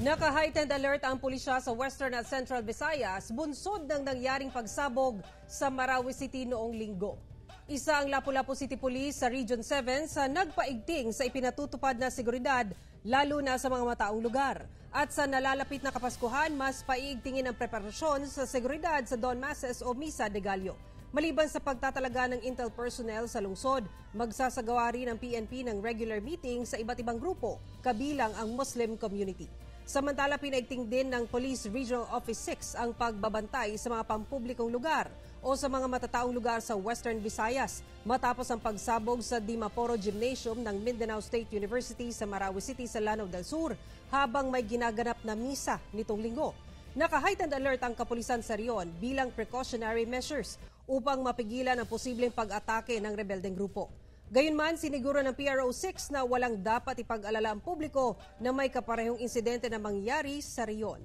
Naka-heightened alert ang pulisya sa Western at Central Visayas bunsod ng nangyaring pagsabog sa Marawi City noong linggo. Isa ang Lapu-Lapu City Police sa Region 7 sa nagpaigting sa ipinatutupad na seguridad lalo na sa mga mataong lugar. At sa nalalapit na Kapaskuhan, mas paiigtingin ang preparasyon sa seguridad sa Don Masses o Misa de Gallo. Maliban sa pagtatalaga ng intel personnel sa lungsod, magsasagawa rin ang PNP ng regular meeting sa iba't ibang grupo, kabilang ang Muslim community. Samantala, pinaigting din ng Police Regional Office 6 ang pagbabantay sa mga pampublikong lugar o sa mga matataong lugar sa Western Visayas matapos ang pagsabog sa Dimaporo Gymnasium ng Mindanao State University sa Marawi City sa Lanao del Sur habang may ginaganap na misa nitong linggo. Naka-heightened alert ang kapulisan sa riyon bilang precautionary measures upang mapigilan ang posibleng pag-atake ng rebeldeng grupo. Gayunman, siniguro ng PRO6 na walang dapat ipag-alala ang publiko na may kaparehong insidente na mangyari sa riyon.